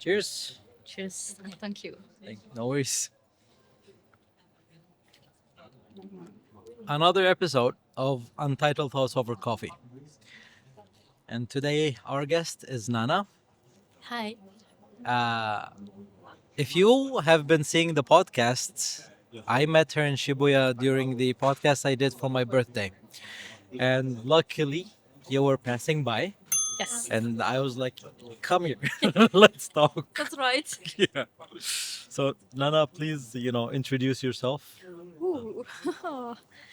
Cheers. Cheers. Thank you. No worries. Another episode of Untitled Thoughts Over Coffee. And today our guest is Nana. Hi. Uh, if you have been seeing the podcasts, I met her in Shibuya during the podcast I did for my birthday. And luckily, you were passing by. Yes. And I was like, come here, let's talk. That's right. Yeah. So, Nana, please, introduce yourself. Ooh.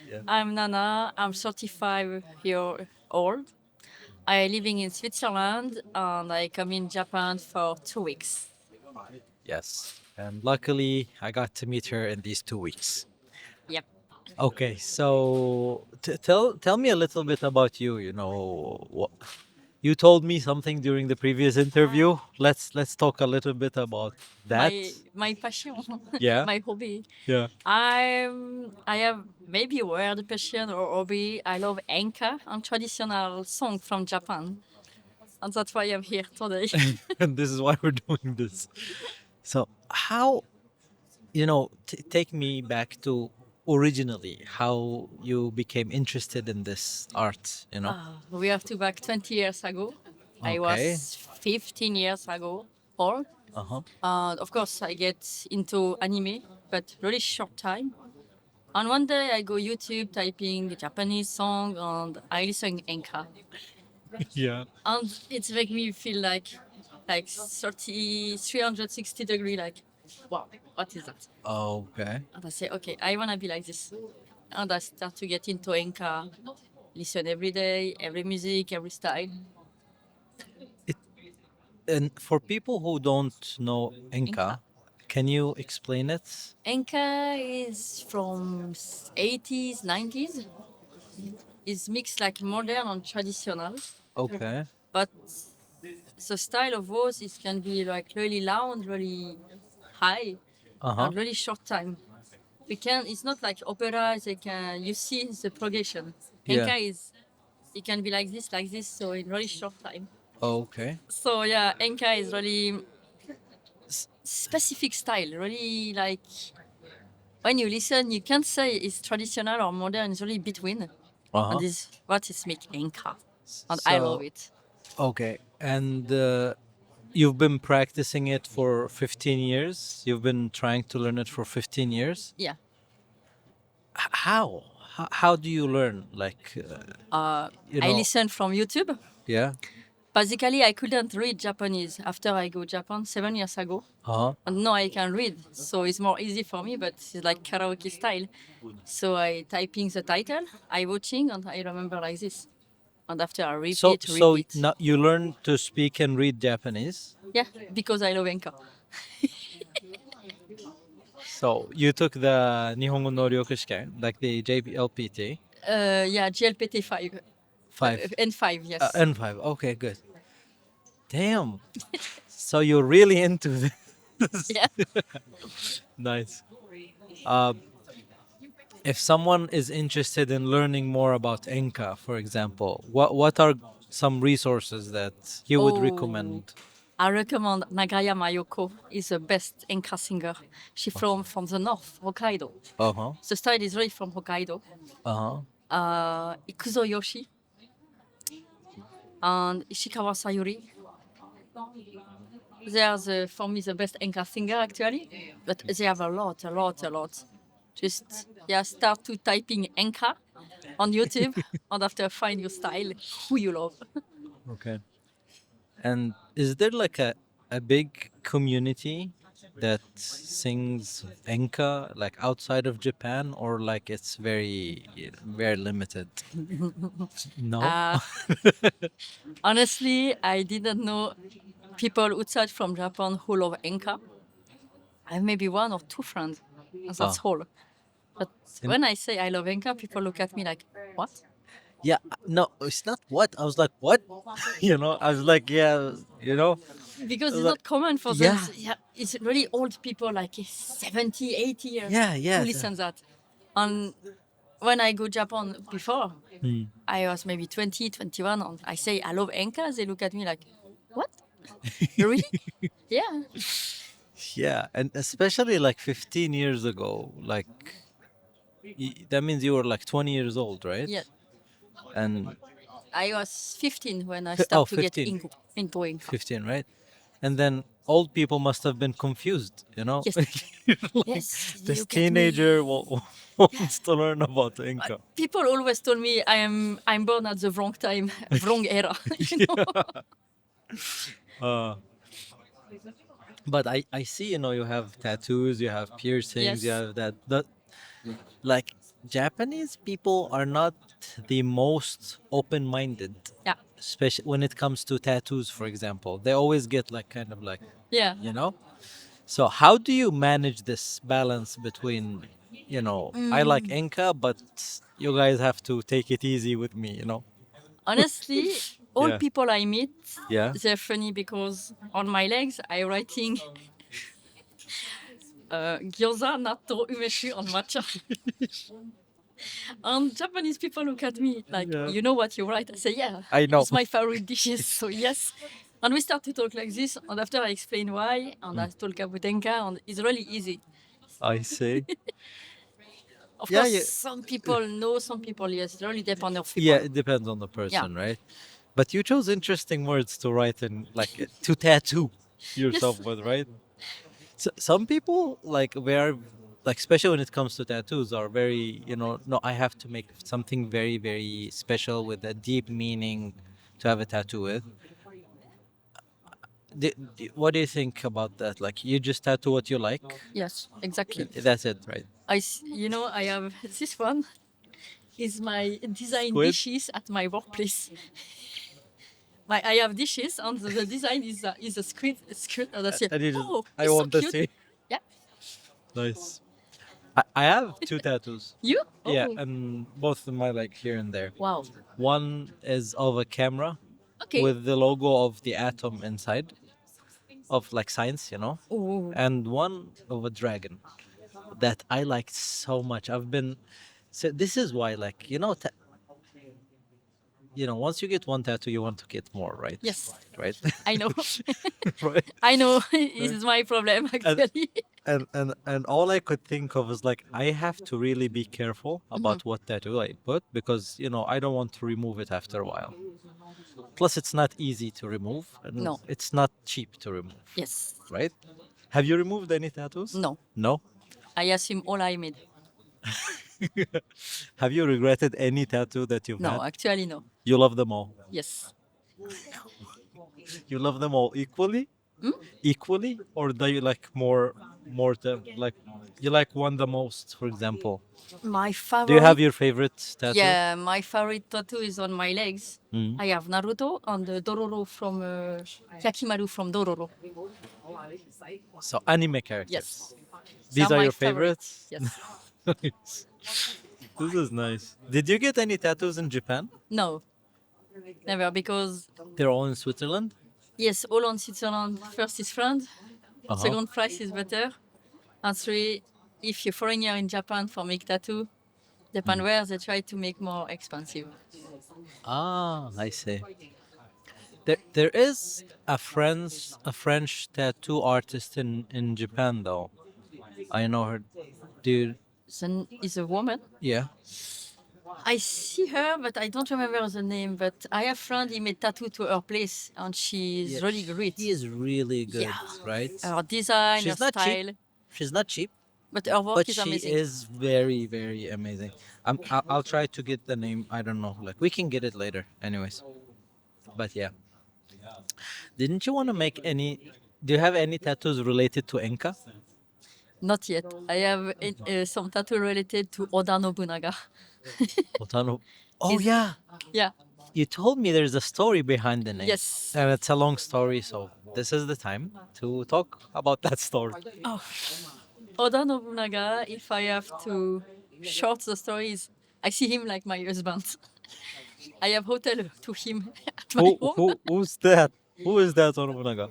Yeah. I'm Nana. I'm 35 years old. I living in Switzerland and I come in Japan for 2 weeks. Yes. And luckily, I got to meet her in these 2 weeks. Yep. Okay, so tell me a little bit about you. You told me something during the previous interview. Let's talk a little bit about that. My passion, Yeah. my hobby. Yeah. I have maybe a weird passion or hobby. I love enka and traditional song from Japan, and that's why I'm here today. And this is why we're doing this. So how take me back to originally how you became interested in this art. We have to back 20 years ago. I Okay. was 15 years ago old. Uh-huh. Of course, I get into anime, but really short time. And one day I go YouTube typing Japanese song and I listen enka. Yeah. And it make me feel like 360 degree, like, wow, what is that? Okay. And I say, okay, I want to be like this. And I start to get into enka, listen every day, every music, every style. And for people who don't know Enka. Enka, can you explain it? Enka is from 80s, 90s. It's mixed like modern and traditional. Okay. But the style of voice is can be like really loud, really high, Uh-huh. and really short time. We can. It's not like opera. They can. You see the progression. Yeah. Enka is. It can be like this. So in really short time. Okay. So yeah, Enka is really specific style. Really like when you listen, you can't say it's traditional or modern. It's really between. Uh-huh. And this what is make Enka, and I love it. Okay. And you've been practicing it for 15 years. You've been trying to learn it for 15 years. Yeah. How? How do you learn? Like, I listen from YouTube. Yeah. Basically, I couldn't read Japanese after I go Japan 7 years ago. Uh-huh. And now I can read, so it's more easy for me, but it's like karaoke style. So I typing the title, I watching, and I remember like this. And after I repeat. Now you learn to speak and read Japanese. Yeah, because I love Enka. So you took the Nihongo no Ryokushiken, like the JLPT. Yeah, GLPT 5. Five. N5, yes. N5. Okay, good. Damn. So you're really into this. Yeah. Nice. Uh, if someone is interested in learning more about Enka, for example, what are some resources that you would Oh. recommend? I recommend Nagaya Mayoko is the best Enka singer. She's from the north, Hokkaido. Uh-huh. The style is really from Hokkaido. Uh-huh. Ikuzo Yoshi and Ishikawa Sayuri. They are for me the best Enka singer actually, but they have a lot. Just start to typing Enka on YouTube and after find your style, who you love. Okay. And is there like a big community that sings enka like outside of Japan, or like it's very limited? No. Honestly, I didn't know people outside from Japan who love Enka. I have maybe one or two friends, and that's all. But when I say I love Enka, people look at me like, what? Yeah, no, it's not what. I was like, what? I was like, yeah, Because it's Like, not common for them. yeah. Yeah, it's really old people, like 70, 80 years, Yeah. who listen that. And when I go Japan before, I was maybe 20, 21, and I say I love Enka, they look at me like, what? Really? Yeah. Yeah, and especially like 15 years ago, like that means you were like 20 years old, right? Yeah. And I was 15 when I oh, started to get 15, into Inca. 15, right? And then old people must have been confused, you know? Yes. You're like, Yes. this Look at teenager me. wants to learn about Inca. People always told me I'm born at the wrong time, wrong era. You know. Uh, but I see, you have tattoos, you have piercings, you Yes. have that like Japanese people are not the most open-minded, Yeah. especially when it comes to tattoos, for example. They always get like kind of like, Yeah. you know. So how do you manage this balance between, I like Inca, but you guys have to take it easy with me? Honestly, all Yeah. people I meet, Yeah. they're funny because on my legs I writing gyoza, natto, umeshi on matcha. And Japanese people look at me like, Yeah. you know what you write? I say, yeah, I know. it's my favorite dishes, so yes. And we start to talk like this, and after I explain why, and I talk about Enka, and it's really easy. I see. Of Yeah, course, yeah. some people know, some people yes. It really depends on Yeah, people. it depends on the Yeah. person, right? But you chose interesting words to write in, like to tattoo yourself Yes. with, right? So, some people like like especially when it comes to tattoos are very, no, I have to make something very, very special with a deep meaning to have a tattoo with. What do you think about that? Like you just tattoo what you like? Yes, exactly. That's it, right? I have this one is my design Squid? dishes at my workplace. I have dishes, and the design is a squid, and I say, And you just, oh, I it's so want to cute. see. Yeah. Nice. I have two tattoos. You? Yeah, Oh, and both of my like here and there. wow. One is of a camera Okay. with the logo of the atom inside, of like science. Oh, And one of a dragon that I liked so much. So this is why, like, once you get one tattoo, you want to get more, right? yes, Right? I know. Right. I know. It's my problem And, actually. and all I could think of is like I have to really be careful about what tattoo I put because I don't want to remove it after a while. Plus, it's not easy to remove, and No. it's not cheap to remove, Yes. right? Have you removed any tattoos? No. No. I assume all I made. Have you regretted any tattoo that you've No, had? actually no. You love them all. Yes. You love them all equally? Equally? Or do you like more like you like one the most, for example? My Do you have favorite. your favorite tattoo? Yeah, my favorite tattoo is on my legs. I have Naruto and Dororo from Yakimaru from Dororo. So anime Yes. characters. They These are are my your favorites. favorites? Yes. Nice. This is nice. Did you get any tattoos in Japan? No, never, because They're all in Switzerland? yes, all on Switzerland. First is friend, Uh-huh. second price is better, and three, if you're foreigner in Japan for make tattoo, depend where they try to make more expensive. Ah, I see. There is a French tattoo artist in Japan though. I know her. Dude, Then is a woman. yeah. I see her, but I don't remember the name. But I have friend he made tattoo to her place, and she's Yeah, really great. she is really good, Yeah, right? her design, her She's not cheap. style, She's not cheap, but her work but is she amazing. is very, very amazing. I'll try to get the name. I don't know. Like we can get it later, anyways. But yeah, didn't you want to make any? Do you have any tattoos related to Enka? Not yet. I have some tattoo related to Oda Nobunaga. Otano. Oh Is yeah, yeah. you told me there's a story behind the name. Yes. And it's a long story, so this is the time to talk about that story. Oh, Oda Nobunaga. If I have to short the stories, I see him like my husband. I have hotel to him at my home. Who's that? Who is that Nobunaga?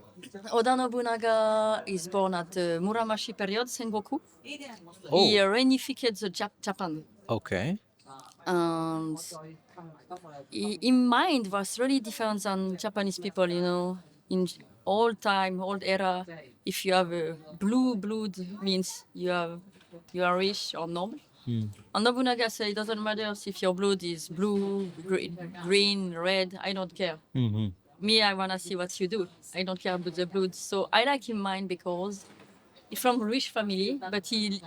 Oda Nobunaga is born at the Muromachi period, Sengoku. He Oh, reunified the Japan. okay. And in mind was really different than Japanese people, In old time, old era. If you have a blue blood, means you are rich or noble. And Nobunaga said it doesn't matter if your blood is blue, green, red. I don't care. Me, I wanna see what you do. I don't care about the blood. So I like him mine because he's from a rich family, but he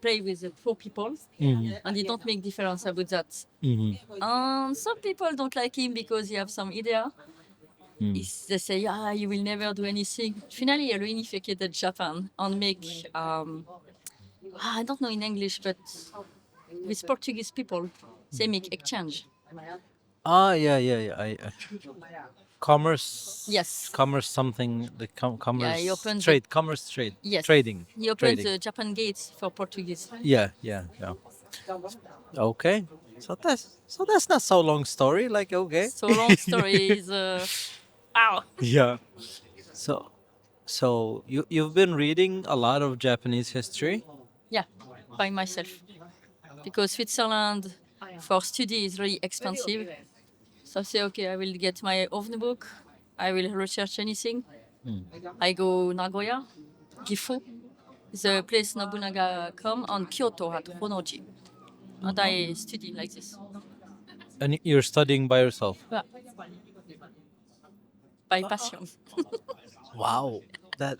play with the poor people, and he don't make difference about that. Some people don't like him because he have some idea. They say, yeah, you will never do anything. Finally, he reunified Japan and make, I don't know in English, but with Portuguese people, they make exchange. Ah, yeah, yeah, yeah. Commerce. Yes. Commerce something. The commerce he opened trade. Commerce trade. Yes. Trading. He opened Trading. the Japan gates for Portuguese. Yeah, yeah, yeah. Okay. So that's not so long story. Like okay. So long story is, wow. Yeah. So you've been reading a lot of Japanese history. Yeah, by myself. Because Switzerland for study is really expensive. So I say, okay, I will get my own book. I will research anything. I go Nagoya, Gifu, the place Nobunaga come, and Kyoto at Honoji. And I study like this. And you're studying by yourself. Yeah. By passion. Wow. That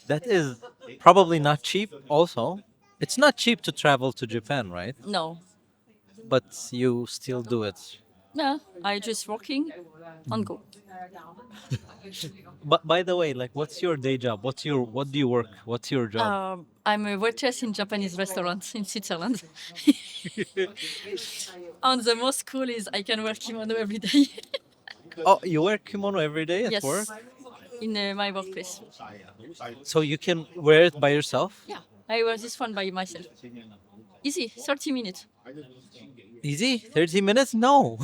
that is probably not cheap also. It's not cheap to travel to Japan, right? No. But you still do it. Yeah, I just working and go. But by the way, like what's your day job? What do you work? What's your job? I'm a waitress in Japanese restaurants in Switzerland. And the most cool is I can wear kimono every day. Oh, you wear kimono every day at Yes, work? in my workplace. So you can wear it by yourself? Yeah, I wear this one by myself. Easy, 30 minutes. Easy? 30 minutes? No.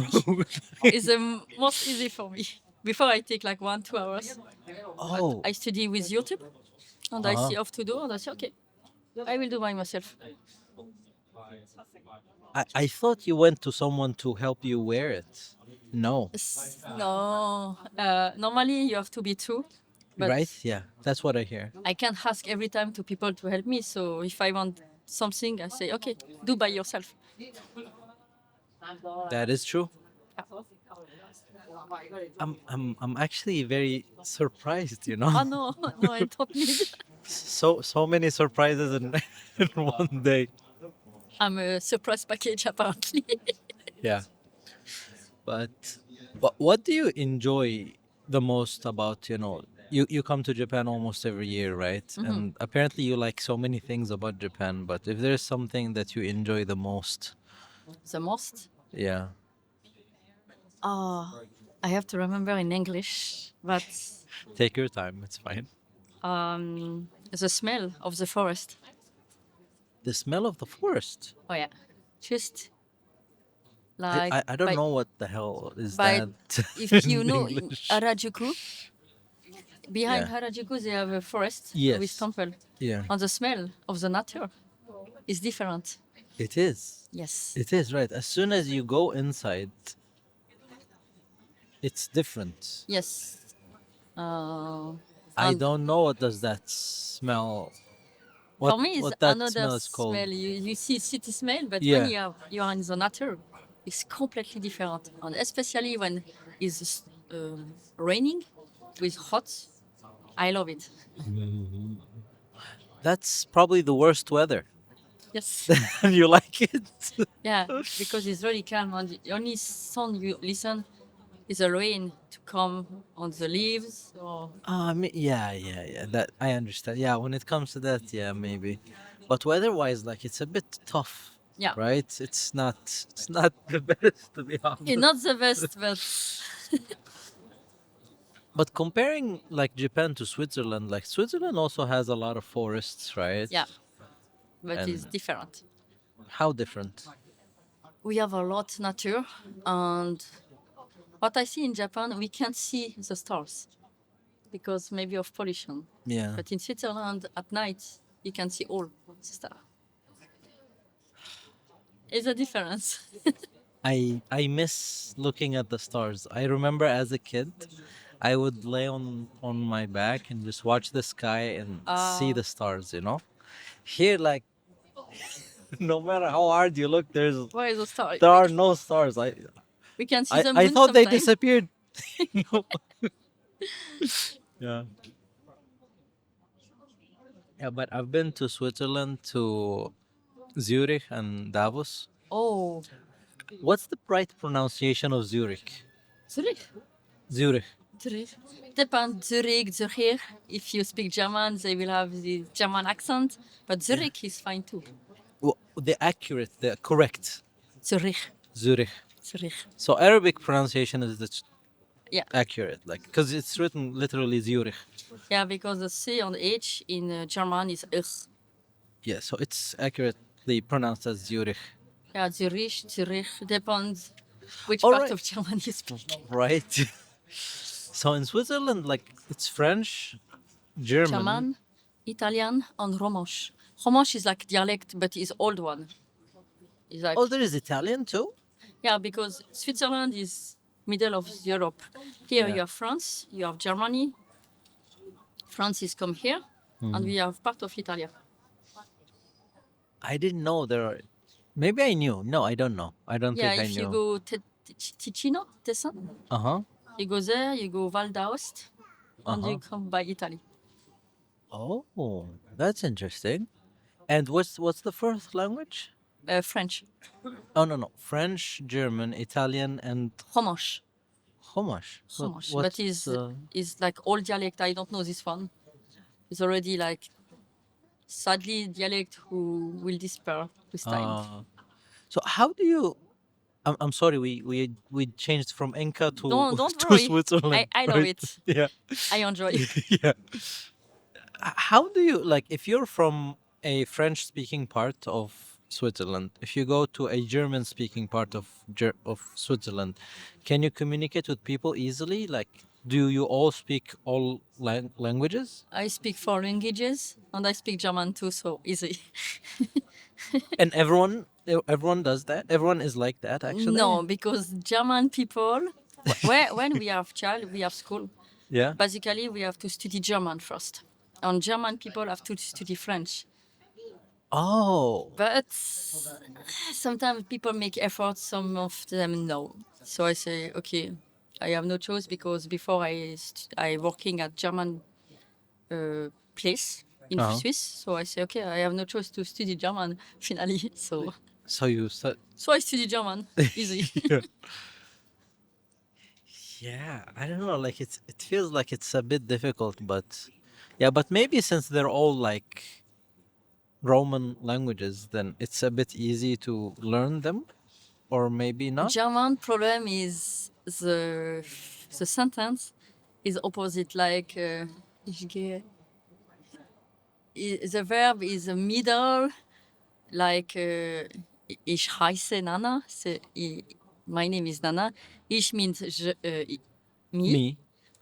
It's the most easy for me. Before I take like 1, 2 hours. Oh. I study with YouTube, and I see off to do, and I say, okay, I will do by myself. I thought you went to someone to help you wear it. No. No, normally you have to be two, but Right? Yeah. That's what I hear. I can't ask every time to people to help me. So if I want something, I say, okay, do by yourself. That is true. I'm actually very surprised, you know. Oh no, no, I don't need. So many surprises in, in one day. I'm a surprise package apparently. Yeah. But what do you enjoy the most about, you come to Japan almost every year, right? And apparently you like so many things about Japan, but if there's something that you enjoy the most, The most. yeah. I have to remember in English, but Take your time, it's fine. the smell of the forest. The smell of the forest. Oh yeah, just I, like I, I don't know what the hell is by that if you in know English. Harajuku, behind Yeah. Harajuku they have a forest Yes. with temple, Yeah, and the smell of the nature is different. it is. Yes. It is, right. As soon as you go inside, it's different. Yes. I And don't know what does that smell. for me, it's What that another smell is called. smell. You see city smell, but Yeah. when you are in the nature, it's completely different. And especially when it's raining with hot, I love it. That's probably the worst weather. Yes. And you like it? Yeah, because it's really calm. And the only sound you listen is the rain to come on the leaves. Or Yeah. That I understand. Yeah, when it comes to that, yeah, maybe. But weather-wise, like it's a bit tough. yeah, Right? It's not the best to be honest. it's not the best, but But comparing like Japan to Switzerland, like Switzerland also has a lot of forests, right? yeah, but it's And different. how different? We have a lot nature, and what I see in Japan, we can't see the stars because maybe of pollution. Yeah. But in Switzerland, at night, you can see all the stars. It's a difference. I miss looking at the stars. I remember as a kid, I would lay on my back and just watch the sky and see the stars. You know, here like no matter how hard you look, Where is the star? there are no stars. We can see I the I moon thought they sometimes. disappeared. Yeah. Yeah, but I've been to Switzerland, to Zurich and Davos. Oh, What's the right pronunciation of Zurich? Zurich. Zurich. Zurich. Depends Zurich, Zurich. If you speak German, they will have the German accent, but Yeah. Zurich is fine too. The accurate, the correct Zurich. Zurich. Zurich. So Arabic pronunciation is the Yeah. accurate, like because it's written literally Zurich. Yeah, because the C on the H in German is ich. Yeah, so it's accurately pronounced as Zurich. Yeah, Zurich, Zurich. Depends which All part right. of German you speak. Right. So in Switzerland, like it's French, German. German, Italian, and Romansh. Romansh is like dialect, but is old one. It's like Oh, there is Italian too. yeah, because Switzerland is middle of Europe. Here Yeah. you have France, you have Germany. France is come here, and we have part of Italy. I didn't know there are. Maybe I knew. No, I don't know. I don't Yeah, think I if you knew. go Ticino, Tessin, Uh huh. you go there, you go Val d'Aoste, and you come by Italy. Oh, that's interesting. And what's the first language? French, Oh no, French, German, Italian, and Romansh, Chumash. Romansh. What's But is like old dialect. I don't know this one. It's already like sadly dialect who will disappear with time. so how do you? I'm sorry. We changed from Inca to Don't to worry. Switzerland. I love right? it. Yeah. I enjoy. Yeah. How do you like if you're from a French speaking part of Switzerland, if you go to a German speaking part of Switzerland, can you communicate with people easily? Like, do you all speak all languages? I speak 4 languages and I speak German too, so easy. And everyone does that. Everyone is like that actually. No, because German people, when we have child, we have school. Yeah. Basically, we have to study German first, and German people have to study French. Oh. But sometimes people make efforts, some of them no. So I say, okay, I have no choice because before I working at German place in Swiss. So I say, okay, I have no choice to study German finally. So you said. So I study German, easy. Yeah. Yeah, I don't know. Like it feels like it's a bit difficult, but yeah, but maybe since they're all like Roman languages, then it's a bit easy to learn them, or maybe not. German problem is the sentence is opposite. Like ich gehe. The verb is a middle. Like ich heiße Nana. My name is Nana. Ich means me. Me.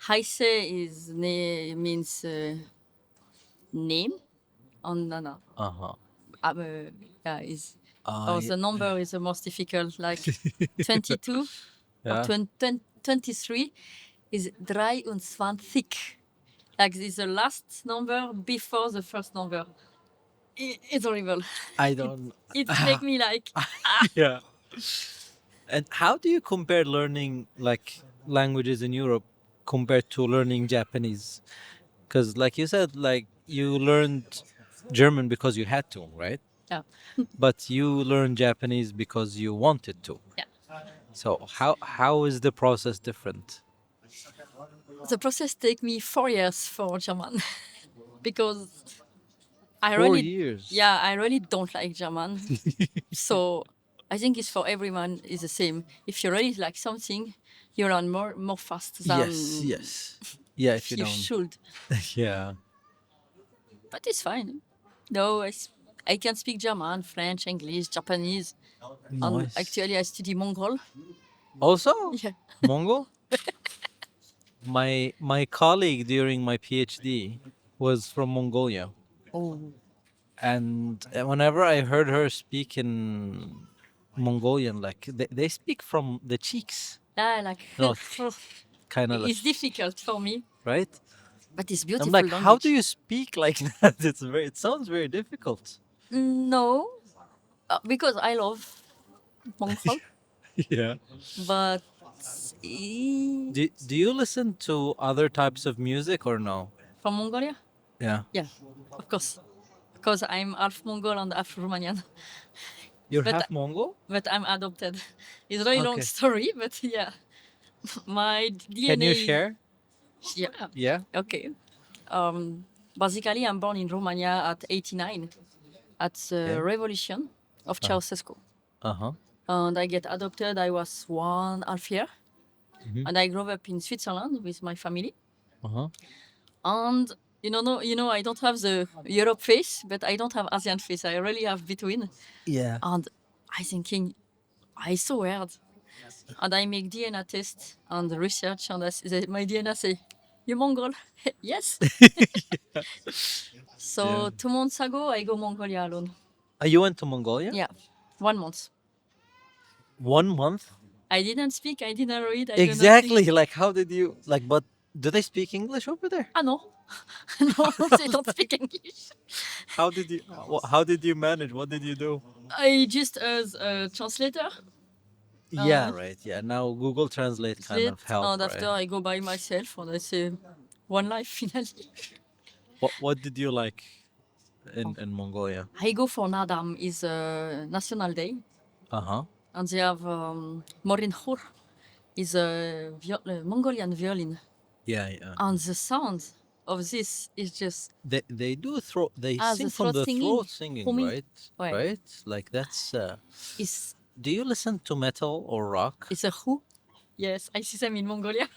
Heiße is means name. And Nana. Uh huh. Yeah, is. Uh, The number is the most difficult. Like 22 yeah. or 23 is 23. Like this is the last number before the first number. It's horrible. I don't. It make me like Yeah. And how do you compare learning like languages in Europe compared to learning Japanese? Because, like you said, like you learned German because you had to, right? yeah. But you learned Japanese because you wanted to. Yeah. So how is the process different? The process take me 4 years for German because I 4 years. yeah, I really don't like German. So I think it's for everyone is the same. If you really like something, you learn more fast than Yes. Yeah, if you you don't. should. Yeah. But it's fine. No, I can speak German, French, English, Japanese. And Nice. actually, I study Mongol. Also, Yeah. Mongol. My colleague during my PhD was from Mongolia, Oh. and whenever I heard her speak in Mongolian, like they speak from the cheeks. Yeah, like No, kind of like, it's difficult for me, right? but it's I'm beautiful like, how do language. you speak like that? It sounds very difficult. No, because I love Mongol, Yeah. but Do you listen to other types of music or no? from Mongolia, Yeah. yeah, of course, because I'm half Mongol and half Romanian, You're but half Mongol? but I'm adopted. It's a very long Okay. story, but yeah, my Can you DNA. share? Yeah. Yeah. Okay. Basically, I'm born in Romania at 89, at the Okay. revolution of Ceausescu. Uh-huh. And I get adopted. I was 1.5 year, and I grew up in Switzerland with my family. Uh-huh. And I don't have the Europe face, but I don't have Asian face. I really have between. Yeah. And I thinking, I so weird. And I make DNA test and research, and my DNA say, "You Mongol?" Yes. So 2 months ago, I go Mongolia alone. You went to Mongolia? Yeah, 1 month. 1 month? I didn't speak. I didn't read. I did nothing. Exactly. Like, how did you like? But do they speak English over there? Ah no, no, they don't speak English. How did you manage? What did you do? I just as a translator. Yeah, right. Yeah. Now Google Translate kind Translate, of help, and after right? I go by myself, and I say, one life finally. What did you like in Mongolia? I go for Nadam. Is a national day, Uh-huh. and they have Morin Khur. Is a Mongolian violin, Yeah, yeah. and the sound of this is just They do throat. They sing the from throat the singing throat for singing, me. right? Ouais. Right? Like that's. Is Do you listen to metal or rock? it's a who? Yes, I see them in Mongolia.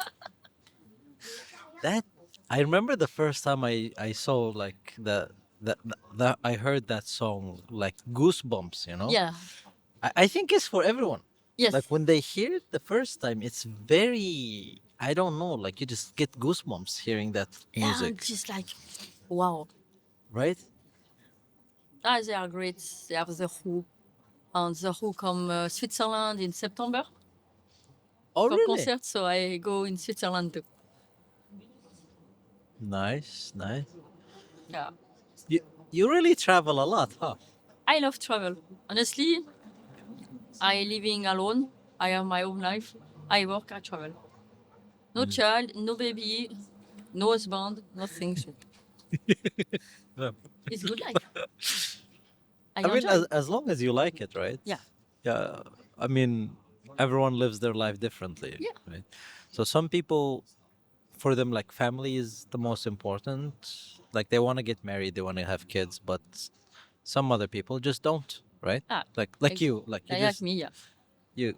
That I remember the first time I saw like the I heard that song like goosebumps. Yeah. I think it's for everyone. Yes. Like when they hear it the first time, it's very I don't know. Like you just get goosebumps hearing that Yeah, music, just like wow. right? Ah, they are great. They have the who. And the who come Switzerland in September Oh, for really? concert, so I go in Switzerland too. Nice, nice. Yeah. You you really travel a lot, huh? I love travel. Honestly, I living alone. I have my own life. I work, I travel. No child, no baby, no husband, nothing. So Yeah. it's good life. I I mean, enjoy. as long as you like it, right? Yeah. Yeah. I mean, everyone lives their life differently, Yeah. right? So some people, for them, like family is the most important. Like they want to get married, they want to have kids, but some other people just don't, right? Ah, Like you, like you like just me, yeah. you,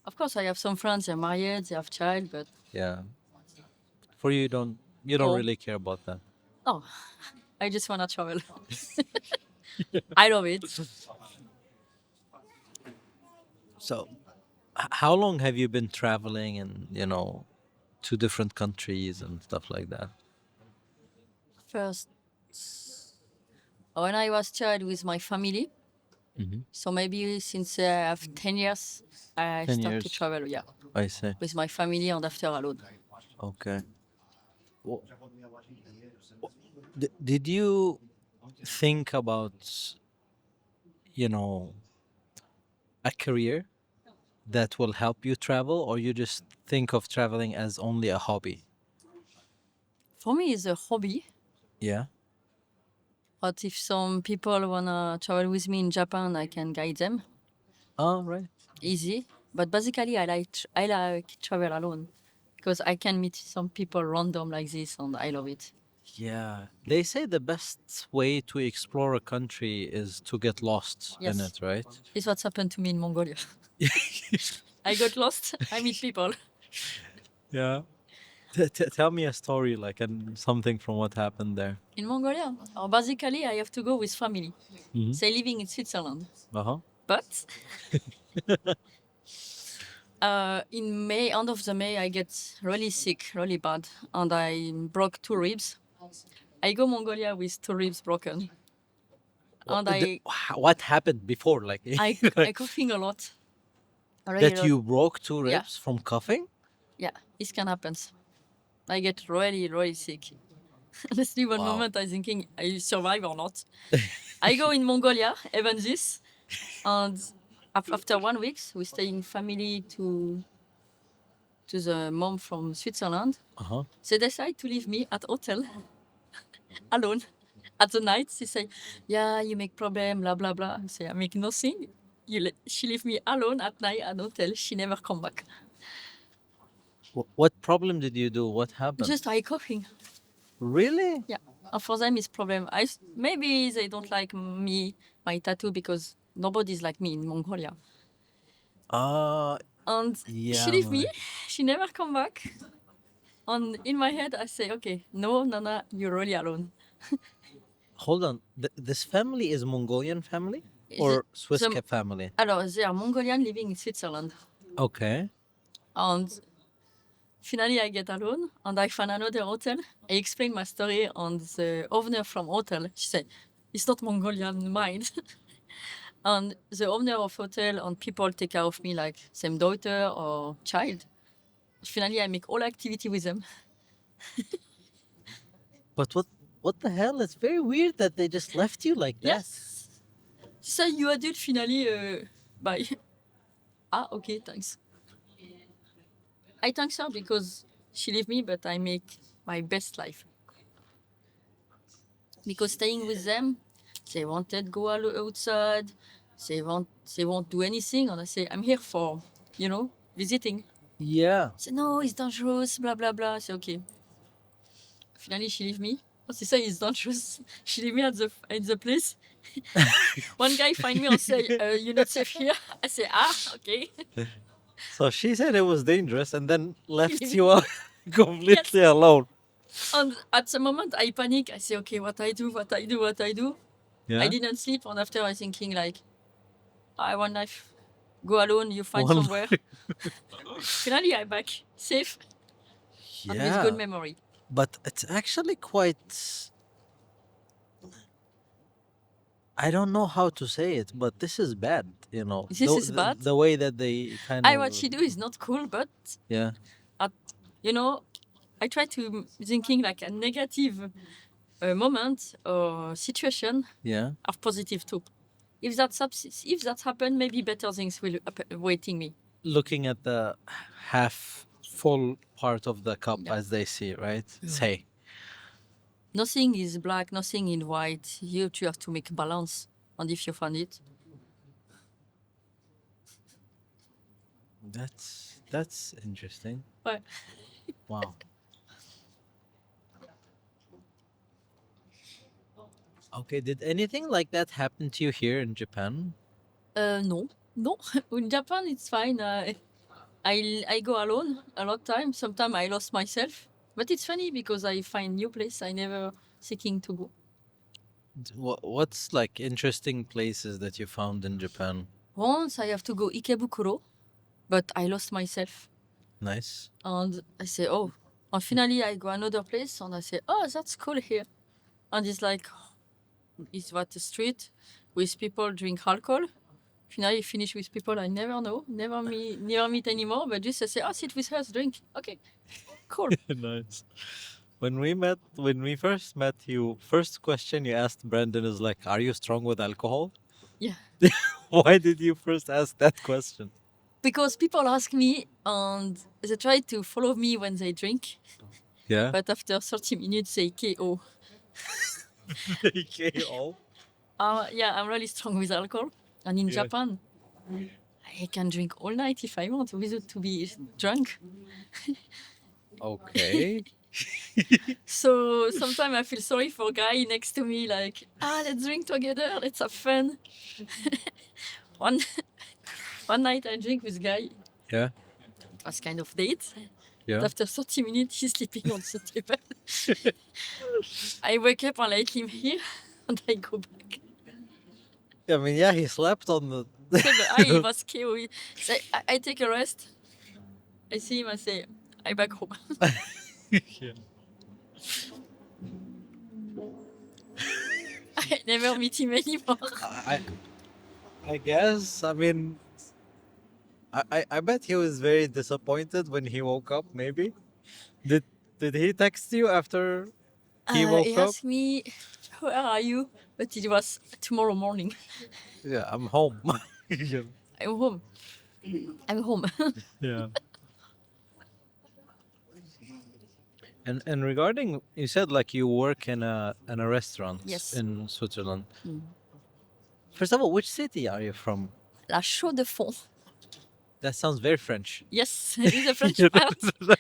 Of course, I have some friends. They're married. They have child, but yeah. For you, you don't no, really care about that. no. I just wanna travel. I love it. So, how long have you been traveling and to different countries and stuff like that? First, when I was child with my family, so maybe since I have 10 years, I 10 start to years. travel. Yeah, I see. with my family and after alone. Okay. Wha- did you think about, you know, a career that will help you travel, or you just think of traveling as only a hobby? For me, it's a hobby. Yeah. But if some people wanna travel with me in Japan, I can guide them. Oh, right. Easy. But basically, I like travel alone because I can meet some people random like this, and I love it. Yeah. They say the best way to explore a country is to get lost in Yes, it, right? it's what's happened to me in Mongolia. I got lost. I meet people. Yeah. Tell me a story, like, and something from what happened there. In Mongolia, basically, I have to go with family. Mhm. Say living in Switzerland. Uh huh. But in May, end of the May, I get really sick, really bad, and I broke 2 ribs. I go Mongolia with 2 ribs broken, and What happened before? Like, I like, coughing a lot. Really, That you broke two yeah, ribs from coughing? yeah, this can happen. I get really, really sick. Honestly, one Wow. moment I'm thinking, I survive or not. I go in Mongolia, even this, and after 1 week, we stay in family to the mom from Switzerland. Uh-huh. They decide to leave me at hotel alone. At the night, they say, "Yeah, you make problem, blah blah blah." I say, "I make nothing." She leave me alone at night at hotel. She never come back. What problem did you do? What happened? Just I coughing. Really? Yeah, and for them it's problem. Maybe they don't like me, my tattoo, because nobody's like me in Mongolia. Uh, And she yeah, leave me. man. She never come back. And in my head, I say, okay, no, Nana, you're really alone. Hold on. This family is Mongolian family or Swiss family? Alors, they are Mongolian living in Switzerland. Okay. And finally, I get alone and I find another hotel. I explain my story, and the owner from hotel, she said, it's not Mongolian, mine. And the owner of hotel and people take care of me like same daughter or child. Finally, I make all activity with them. But what the hell? It's very weird that they just left you like that. Yes. She said, you adult, finally, bye. Ah, okay, thanks. I thank her because she leave me, but I make my best life. Because staying with them, they wanted go outside, they won't do anything, and I say, I'm here for, visiting. Yeah. Say, no, it's dangerous, blah blah blah. I say, okay. Finally, she leave me. What she say is dangerous. She leave me in the place. One guy find me and say, you're not safe here. I say, okay. So she said it was dangerous and then left leave you out completely alone. And at the moment, I panic. I say, okay, what I do, what I do, what I do. Yeah. I didn't sleep, and after I thinking like, I want life. Go alone, you find One somewhere. Finally, I back safe and with Yeah. good memory. But it's actually quite. I don't know how to say it, but this is bad. This is bad. The way that they kind What she do is not cool, but Yeah. you know, I try to thinking like a negative moment or situation Yeah. are positive too. If that happen, maybe better things will waiting me. Looking at the half full part of the cup Yeah. as they see, right? Say. Nothing is black, nothing in white. You have to make balance, and if you find it, That's interesting. but Wow. Okay, did anything like that happen to you here in Japan? no, no. In Japan, it's fine. I go alone a lot of time. Sometimes I lost myself, but it's funny because I find new place I never seeking to go. What's like interesting places that you found in Japan? Once I have to go Ikebukuro, but I lost myself, Nice. and I say, oh, and finally I go another place, and I say, oh, that's cool here, and it's like, it's what the street with people drink alcohol. Finally finish with people I never know, never meet anymore, but just I say, oh, sit with us, drink. Okay, cool. Nice. When we first met, first question you asked Brandon is like, "Are you strong with alcohol?" Yeah. Why did you first ask that question? Because people ask me and they try to follow me when they drink, Yeah. but after 30 minutes they KO. KO. Yeah, I'm really strong with alcohol. And in Yeah. Japan, I can drink all night if I want without to be drunk. Okay. So sometimes I feel sorry for a guy next to me, like, let's drink together, let's have fun. one night I drink with guy. Yeah. It was kind of date. Yeah. After 30 minutes, he's sleeping on the table. I wake up and let him here, and I go back. I mean, yeah, he slept on the. I was KO. So I take a rest. I see him, I say, I back home. Yeah. I never meet him anymore. I guess. I mean, I bet he was very disappointed when he woke up. Maybe did did he text you after he He woke up? asked me, "Where are you?" But it was tomorrow morning. Yeah, I'm home. Yeah. I'm home. I'm home. Yeah. And regarding, you said like you work in a restaurant Yes. in Switzerland. First of all, which city are you from? La Chaux de Fonds. That sounds very French. Yes, it's a French You part, know?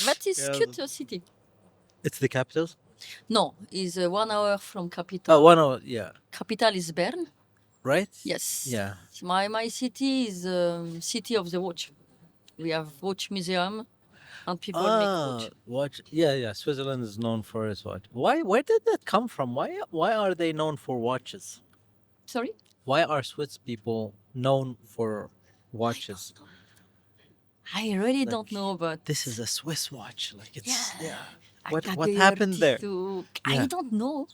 but it's Yeah. cute city. It's the capital. No, it's 1 hour from Oh, capital. one hour. Yeah. Capital is Bern. Right. Yes. Yeah. My city is city of the watch. We have watch museum, and people make watch. Watch. Yeah, yeah. Switzerland is known for its watch. Why? Where did that come from? Why are they known for watches? Sorry. Why are Swiss people known for watches? I really Like, don't know, but this is a Swiss watch. Like it's yeah. What Cartier, happened there? Tissot. Yeah. I don't know.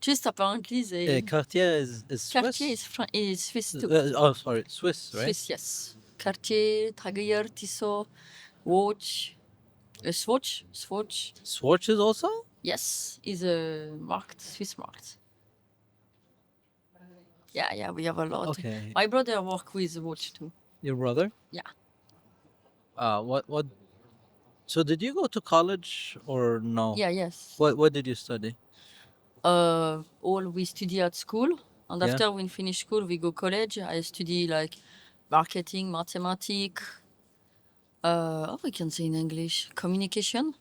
Just apparently they Cartier is Swiss. Cartier is Swiss too. Oh, sorry, Swiss, right? Swiss, yes. Cartier, Traguier, Tissot, watch, Swatch. Swatches also. Yes, is a marked Swiss marked. Yeah, we have a lot. Okay. My brother work with watch too. Your brother? Yeah. What? So did you go to college or no? Yeah, yes. What did you study? All we study at school, and Yeah. after we finish school, we go college. I study like marketing, mathematics. How we can say in English, communication.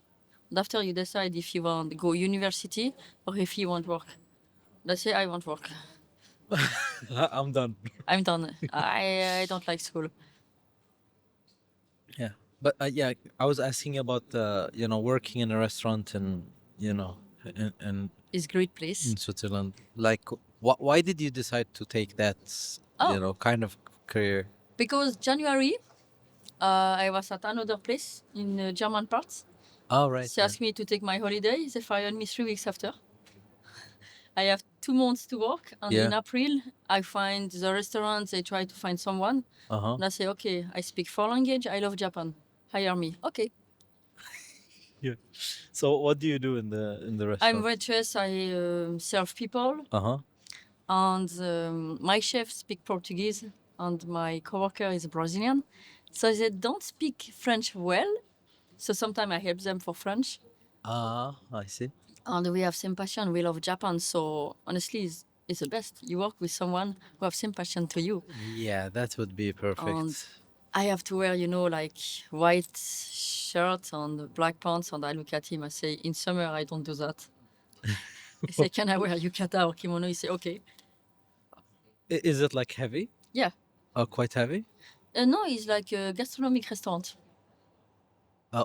And after you decide if you want to go university or if you want work. Let's say I want work. I'm done. I'm done. I don't like school. Yeah, but yeah, I was asking about working in a restaurant and in It's great place. in Switzerland. Like, why did you decide to take that Oh. kind of career? Because January, I was at another place in German parts. Oh, right. She asked me to take my holiday. They fired me 3 weeks after. I have 2 months to work, and in Yeah. April, I find the restaurant. They try to find someone, Uh-huh. and I say, okay, I speak 4 languages. I love Japan. Hire me. Okay. Yeah. So what do you do in the I'm restaurant? waitress. I serve people, Uh-huh. and my chef speak Portuguese, and my coworker is Brazilian, so they don't speak French well. So sometimes I help them for French, I see. and we have same passion. We love Japan, so honestly, it's the best. You work with someone who have same passion to you. Yeah, that would be perfect. And I have to wear, like white shirt and black pants, and I look at him. I say, in summer I don't do that. I say, can I wear yukata or kimono? He say, okay. Is it like heavy? Yeah. Oh, quite heavy? No, it's like a gastronomic restaurant.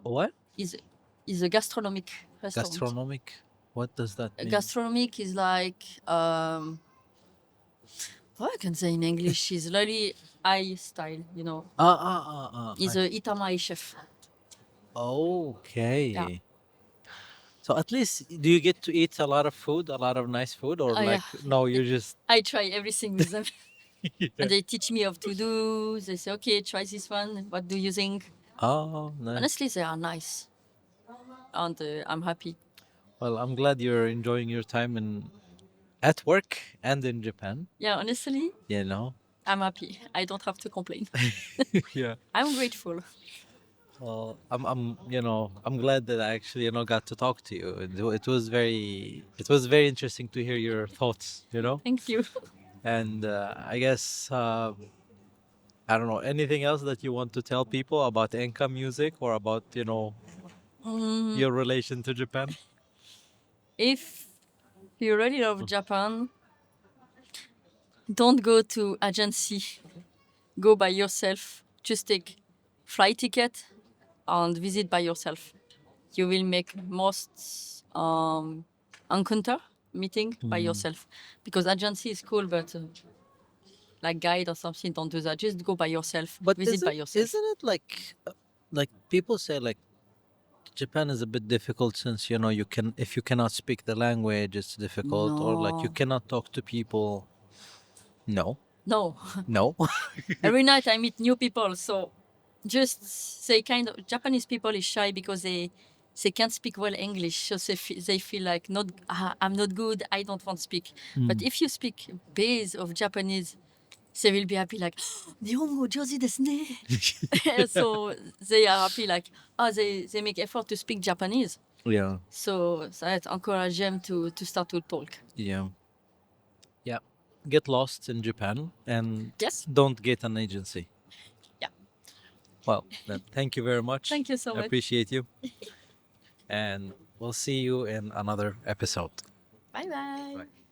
What? Is a gastronomic restaurant. Gastronomic? What does that mean? Gastronomic is like what I can say in English is really high style, He's a Itamai chef. Okay. Yeah. So at least, do you get to eat a lot of food, a lot of nice food, or Yeah. no, you just I try everything with them. Yeah. And they teach me how to do. They say, okay, try this one. What do you think? Oh, nice. Honestly, they are nice. And I'm happy. Well, I'm glad you're enjoying your time at work and in Japan. Yeah, honestly, You know. I'm happy. I don't have to complain. Yeah. I'm grateful. Well, I'm glad that I actually got to talk to you. It was very interesting to hear your thoughts. Thank you. And I guess I don't know anything else that you want to tell people about Enka music or about your relation to Japan. If you really love Japan, don't go to agency. Go by yourself. Just take flight ticket and visit by yourself. You will make most encounter meeting by yourself, because agency is cool, but like guide or something, don't do that. Just go by yourself. But Visit by yourself. isn't it like people say like Japan is a bit difficult since if you cannot speak the language it's difficult or like you No. cannot talk to people. No. No. No. Every night I meet new people, so just they kind of Japanese people is shy because they can't speak well English, so they feel like not I'm not good, I don't want to speak. But if you speak base of Japanese, they will be happy like Nihongo joji desu ne. So they are happy like they make effort to speak Japanese. Yeah. So that encourage them to start to talk. Yeah. Yeah. Get lost in Japan and Yes. don't get an agency. Yeah. Well, then thank you very much. Thank you so I much. appreciate you. And we'll see you in another episode. Bye bye. Bye.